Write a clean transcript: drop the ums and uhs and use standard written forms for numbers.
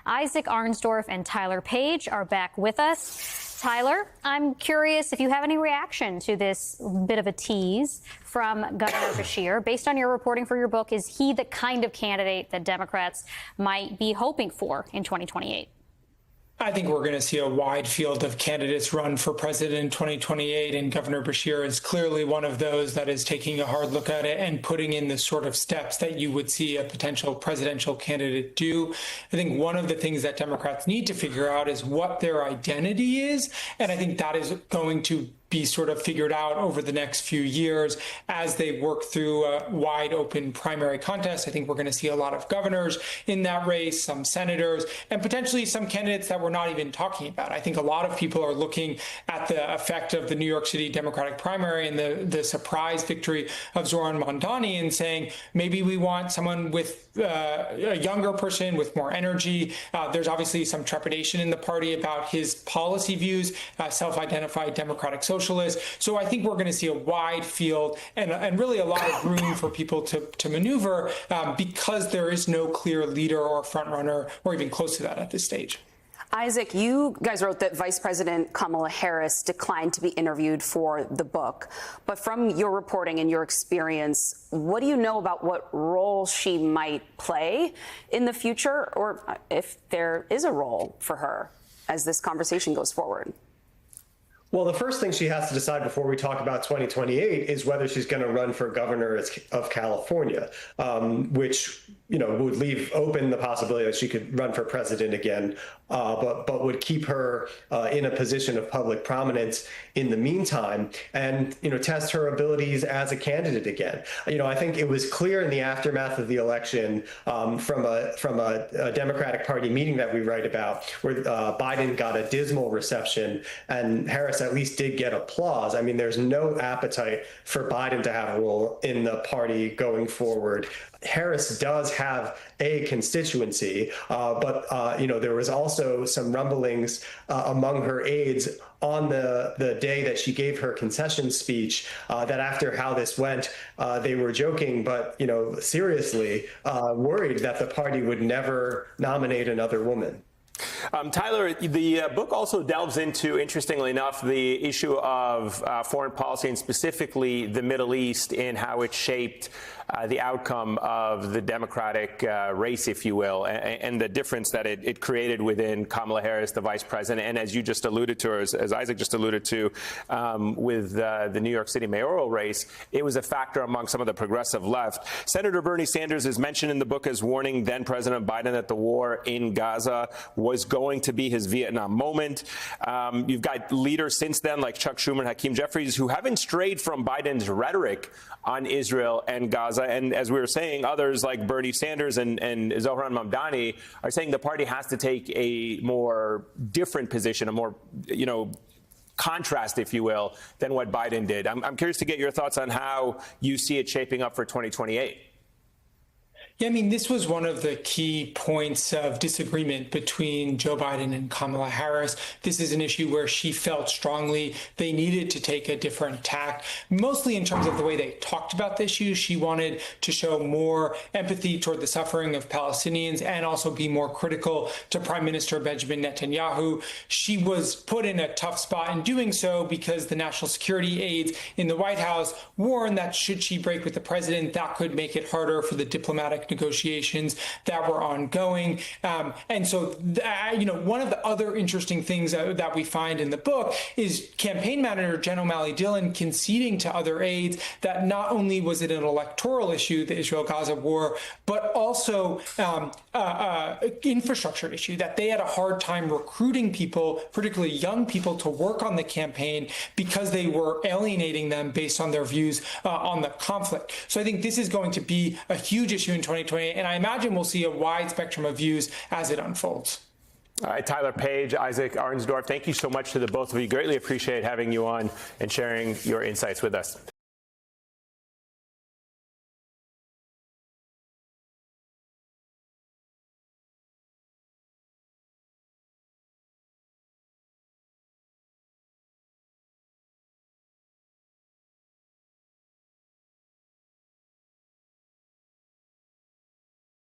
Isaac Arnsdorf and Tyler Page are back with us. Tyler, I'm curious if you have any reaction to this bit of a tease from Governor Beshear. Based on your reporting for your book, is he the kind of candidate that Democrats might be hoping for in 2028? I think we're going to see a wide field of candidates run for president in 2028, and Governor Beshear is clearly one of those that is taking a hard look at it and putting in the sort of steps that you would see a potential presidential candidate do. I think one of the things that Democrats need to figure out is what their identity is, and I think that is going to be sort of figured out over the next few years as they work through a wide open primary contest. I think we're going to see a lot of governors in that race, some senators, and potentially some candidates that we're not even talking about. I think a lot of people are looking at the effect of the New York City Democratic primary and the surprise victory of Zohran Mamdani and saying, maybe we want someone with a younger person with more energy. There's obviously some trepidation in the party about his policy views, self-identified democratic socialist. So I think we're going to see a wide field and really a lot of room for people to maneuver because there is no clear leader or front runner or even close to that at this stage. Isaac, you guys wrote that Vice President Kamala Harris declined to be interviewed for the book. But from your reporting and your experience, what do you know about what role she might play in the future, or if there is a role for her as this conversation goes forward? Well, the first thing she has to decide before we talk about 2028 is whether she's going to run for governor of California, which, would leave open the possibility that she could run for president again, but would keep her in a position of public prominence in the meantime and, test her abilities as a candidate again. I think it was clear in the aftermath of the election from a Democratic Party meeting that we write about where Biden got a dismal reception and Harris at least did get applause. I mean, there's no appetite for Biden to have a role in the party going forward. Harris does have a constituency, but there was also some rumblings among her aides on the day that she gave her concession speech that after how this went, they were joking, but seriously worried that the party would never nominate another woman. Tyler, the book also delves into, interestingly enough, the issue of foreign policy and specifically the Middle East and how it shaped the outcome of the Democratic race, if you will, and the difference that it created within Kamala Harris, the vice president. And as you just alluded to, or as Isaac just alluded to, with the New York City mayoral race, it was a factor among some of the progressive left. Senator Bernie Sanders is mentioned in the book as warning then President Biden that the war in Gaza was going to be his Vietnam moment. You've got leaders since then like Chuck Schumer and Hakeem Jeffries who haven't strayed from Biden's rhetoric on Israel and Gaza. And as we were saying, others like Bernie Sanders and Zohran Mamdani are saying the party has to take a more different position, a more, contrast, if you will, than what Biden did. I'm curious to get your thoughts on how you see it shaping up for 2028. Yeah, I mean, this was one of the key points of disagreement between Joe Biden and Kamala Harris. This is an issue where she felt strongly they needed to take a different tack, mostly in terms of the way they talked about the issue. She wanted to show more empathy toward the suffering of Palestinians and also be more critical to Prime Minister Benjamin Netanyahu. She was put in a tough spot in doing so because the national security aides in the White House warned that should she break with the president, that could make it harder for the diplomatic negotiations that were ongoing. And so, one of the other interesting things that we find in the book is campaign manager Jen O'Malley Dillon conceding to other aides that not only was it an electoral issue, the Israel-Gaza war, but also infrastructure issue, that they had a hard time recruiting people, particularly young people, to work on the campaign because they were alienating them based on their views on the conflict. So I think this is going to be a huge issue in 2020, and I imagine we'll see a wide spectrum of views as it unfolds. All right, Tyler Page, Isaac Arnsdorf, thank you so much to the both of you. Greatly appreciate having you on and sharing your insights with us.